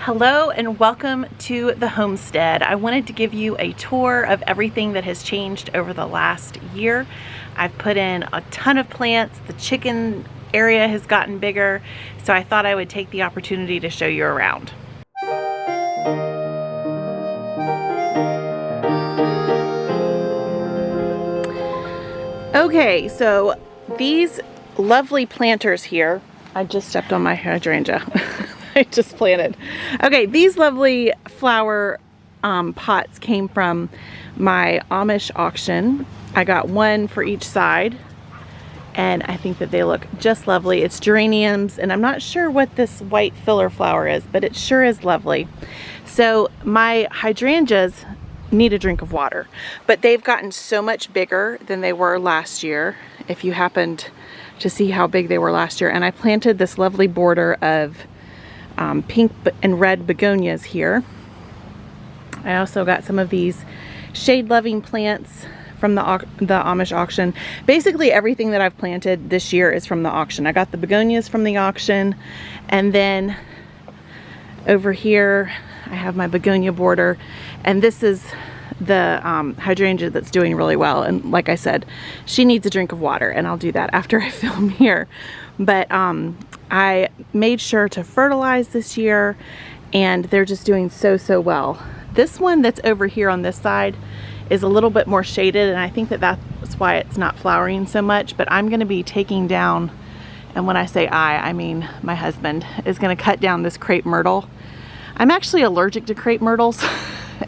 Hello and welcome to the Homestead. I wanted to give you a tour of everything that has changed over the last year. I've put in a ton of plants. The chicken area has gotten bigger, so I thought I would take the opportunity to show you around. Okay, so these lovely planters here, I just stepped on my hydrangea. I just planted. Okay, these lovely flower pots came from my Amish auction. I got one for each side, and I think that they look just lovely. It's geraniums, and I'm not sure what this white filler flower is, but it sure is lovely. So my hydrangeas need a drink of water, but they've gotten so much bigger than they were last year, if you happened to see how big they were last year. And I planted this lovely border of pink and red begonias here. I also got some of these shade-loving plants from the Amish auction. Basically everything that I've planted this year is from the auction. I got the begonias from the auction, and then over here I have my begonia border, and this is the hydrangea that's doing really well. And like I said, she needs a drink of water, and I'll do that after I film here. But I made sure to fertilize this year, and they're just doing so well. This one that's over here on this side is a little bit more shaded, and I think that that's why it's not flowering so much. But I'm going to be taking down, and when I say I mean my husband is going to cut down this crepe myrtle. I'm actually allergic to crepe myrtles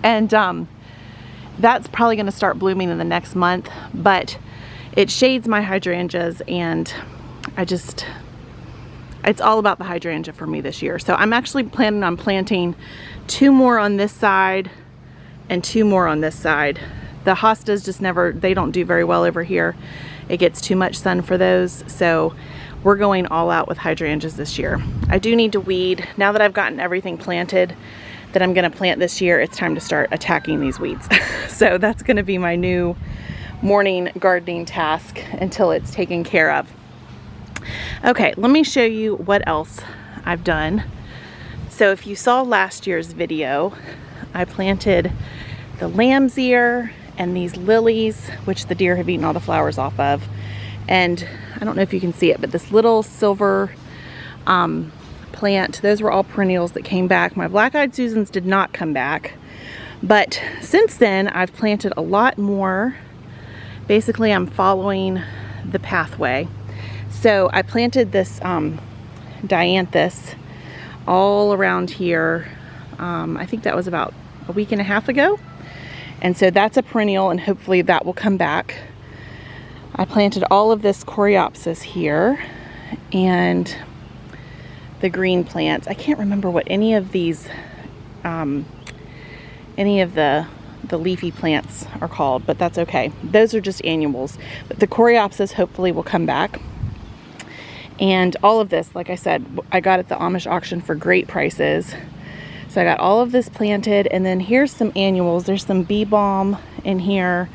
and that's probably going to start blooming in the next month, but it shades my hydrangeas, and it's all about the hydrangea for me this year. So I'm actually planning on planting 2 more on this side and 2 more on this side. The hostas just they don't do very well over here. It gets too much sun for those, so we're going all out with hydrangeas this year. I do need to weed. Now that I've gotten everything planted that I'm gonna plant this year, it's time to start attacking these weeds. So that's gonna be my new morning gardening task until it's taken care of. Okay, let me show you what else I've done. So if you saw last year's video, I planted the lamb's ear and these lilies, which the deer have eaten all the flowers off of. And I don't know if you can see it, but this little silver plant, those were all perennials that came back. My black-eyed Susans did not come back, but since then I've planted a lot more. Basically, I'm following the pathway. So I planted this dianthus all around here. I think that was about a week and a half ago. And so that's a perennial, and hopefully that will come back. I planted all of this coreopsis here and the green plants. I can't remember what any of these, any of the leafy plants are called, but that's okay. Those are just annuals. But the coreopsis hopefully will come back. And all of this, like I said, I got at the Amish auction for great prices. So I got all of this planted, and then here's some annuals. There's some bee balm in here,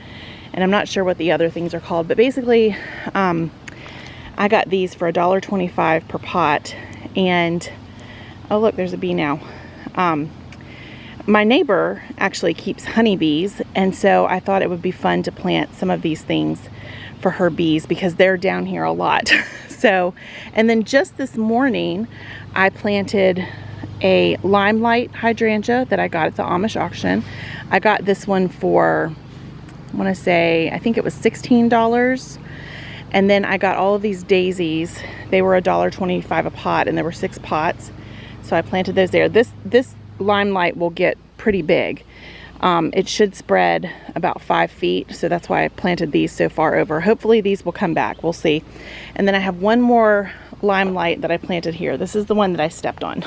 and I'm not sure what the other things are called, but basically I got these for $1.25 per pot. And oh look, there's a bee now. My neighbor actually keeps honeybees, and so I thought it would be fun to plant some of these things for her bees because they're down here a lot. So, and then just this morning I planted a limelight hydrangea that I got at the Amish auction. I got this one for, I want to say, I think it was $16. And then I got all of these daisies. They were $1.25 a pot, and there were 6 pots. So I planted those there. This limelight will get pretty big. It should spread about 5 feet, so that's why I planted these so far over. Hopefully these will come back, we'll see. And then I have one more limelight that I planted here. This is the one that I stepped on.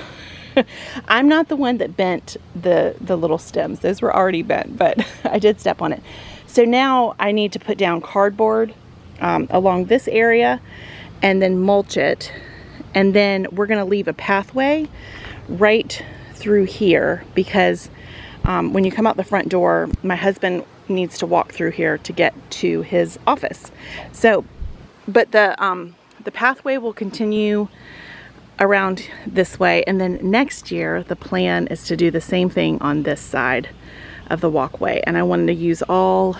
I'm not the one that bent the little stems. Those were already bent, but I did step on it. So now I need to put down cardboard along this area and then mulch it. And then we're gonna leave a pathway right through here because when you come out the front door, my husband needs to walk through here to get to his office. So, but the pathway will continue around this way, and then next year the plan is to do the same thing on this side of the walkway. And I wanted to use all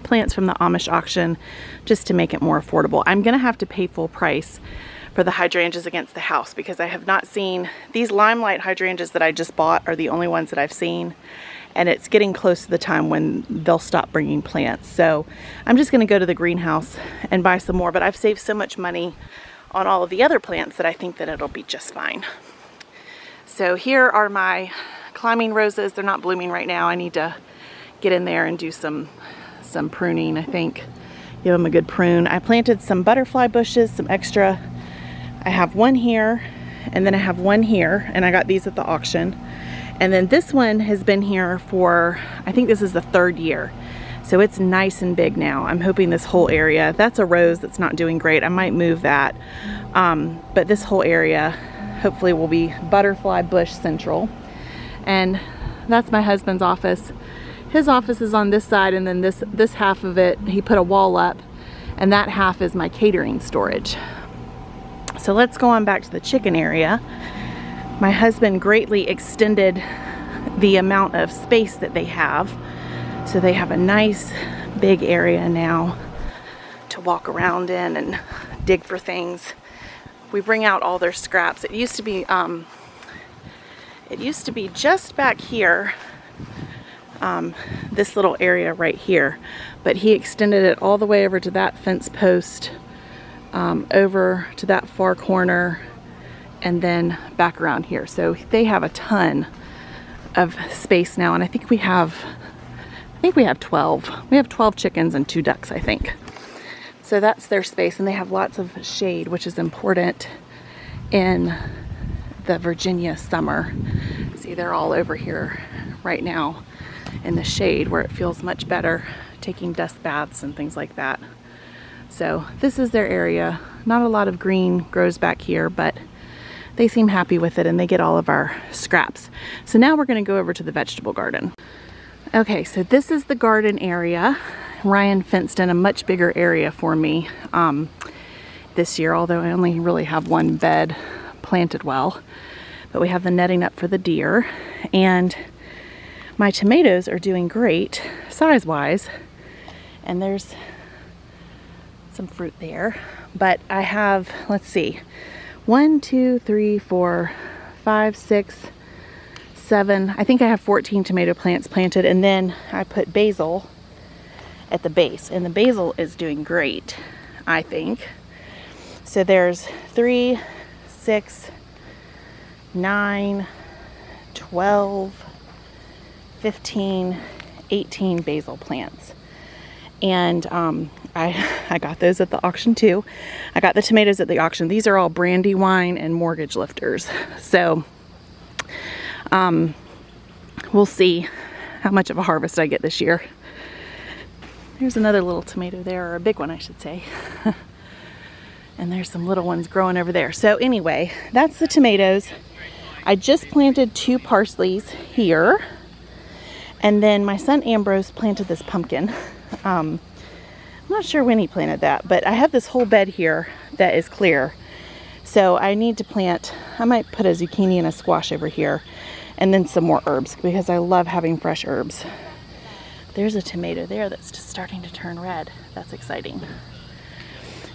plants from the Amish auction just to make it more affordable. I'm gonna have to pay full price for the hydrangeas against the house because I have not seen these limelight hydrangeas that I just bought are the only ones that I've seen, and it's getting close to the time when they'll stop bringing plants. So I'm just gonna go to the greenhouse and buy some more, but I've saved so much money on all of the other plants that I think that it'll be just fine. So here are my climbing roses. They're not blooming right now. I need to get in there and do some pruning, I think. Give them a good prune. I planted some butterfly bushes, some extra. I have one here, and then I have one here, and I got these at the auction. And then this one has been here for, I think this is the 3rd year. So it's nice and big now. I'm hoping this whole area, that's a rose that's not doing great. I might move that. But this whole area hopefully will be butterfly bush central. And that's my husband's office. His office is on this side, and then this half of it, he put a wall up, and that half is my catering storage. So let's go on back to the chicken area. My husband greatly extended the amount of space that they have. So they have a nice big area now to walk around in and dig for things. We bring out all their scraps. It used to be just back here, this little area right here, but he extended it all the way over to that fence post, over to that far corner, and then back around here. So they have a ton of space now, and I think we have 12. We have 12 chickens and 2 ducks, I think. So that's their space, and they have lots of shade, which is important in the Virginia summer. See, they're all over here right now in the shade where it feels much better, taking dust baths and things like that. So this is their area. Not a lot of green grows back here, but they seem happy with it, and they get all of our scraps. So now we're gonna go over to the vegetable garden. Okay, so this is the garden area. Ryan fenced in a much bigger area for me this year, although I only really have one bed planted well. But we have the netting up for the deer, and my tomatoes are doing great size-wise, and there's some fruit there. But I have, let's see, 1, 2, 3, 4, 5, 6, 7, I think I have 14 tomato plants planted, and then I put basil at the base, and the basil is doing great, I think. So there's 3, 6, 9, 12, 15, 18 basil plants. And I got those at the auction too. I got the tomatoes at the auction. These are all Brandywine and mortgage lifters. So we'll see how much of a harvest I get this year. There's another little tomato there, or a big one I should say. And there's some little ones growing over there. So anyway, that's the tomatoes. I just planted 2 parsleys here. And then my son Ambrose planted this pumpkin. I'm not sure when he planted that, but I have this whole bed here that is clear. So I need to plant, I might put a zucchini and a squash over here, and then some more herbs, because I love having fresh herbs. There's a tomato there that's just starting to turn red. That's exciting.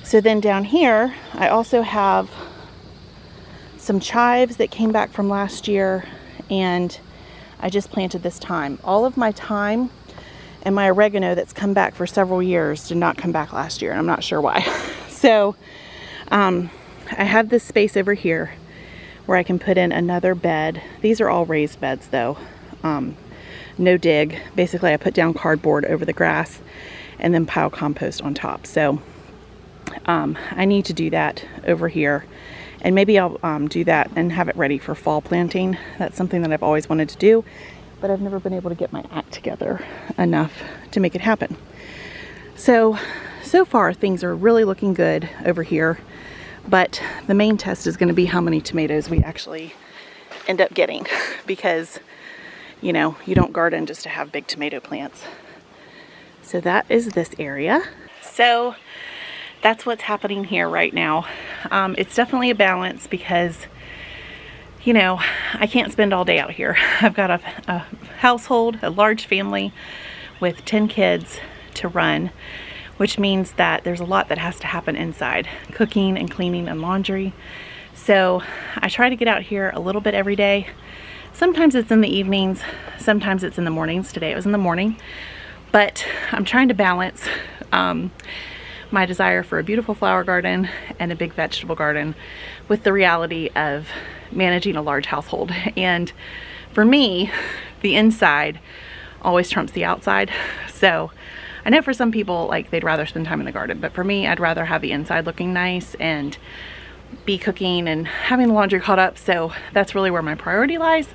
So then down here, I also have some chives that came back from last year, and I just planted this thyme. All of my thyme and my oregano that's come back for several years did not come back last year, and I'm not sure why. So I have this space over here where I can put in another bed. These are all raised beds though. No dig. Basically I put down cardboard over the grass and then pile compost on top. So I need to do that over here, and maybe I'll do that and have it ready for fall planting. That's something that I've always wanted to do, but I've never been able to get my act together enough to make it happen. So far things are really looking good over here, but the main test is going to be how many tomatoes we actually end up getting, because you know, you don't garden just to have big tomato plants. So that is this area. So that's what's happening here right now. It's definitely a balance because, you know, I can't spend all day out here. I've got a household, a large family with 10 kids to run, which means that there's a lot that has to happen inside, cooking and cleaning and laundry. So I try to get out here a little bit every day. Sometimes it's in the evenings, sometimes it's in the mornings. Today it was in the morning, but I'm trying to balance my desire for a beautiful flower garden and a big vegetable garden with the reality of managing a large household. And for me, the inside always trumps the outside. So I know for some people, like, they'd rather spend time in the garden, but for me, I'd rather have the inside looking nice and be cooking and having the laundry caught up. So that's really where my priority lies.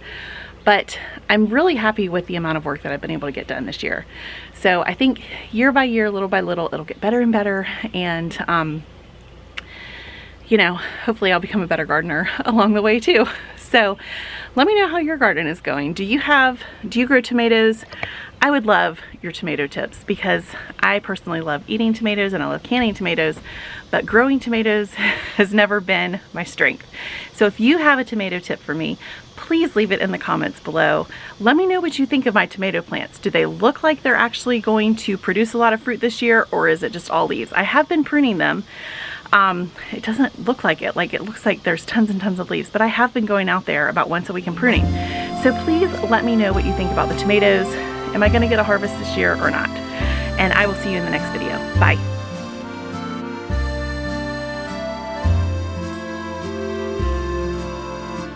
But I'm really happy with the amount of work that I've been able to get done this year. So I think year by year, little by little, it'll get better and better. And, you know, hopefully I'll become a better gardener along the way too. So let me know how your garden is going. Do you grow tomatoes? I would love your tomato tips because I personally love eating tomatoes and I love canning tomatoes, but growing tomatoes has never been my strength. So if you have a tomato tip for me, please leave it in the comments below. Let me know what you think of my tomato plants. Do they look like they're actually going to produce a lot of fruit this year, or is it just all leaves? I have been pruning them. It doesn't look like it. Like, it looks like there's tons and tons of leaves, but I have been going out there about once a week and pruning. So please let me know what you think about the tomatoes. Am I gonna get a harvest this year or not? And I will see you in the next video. Bye.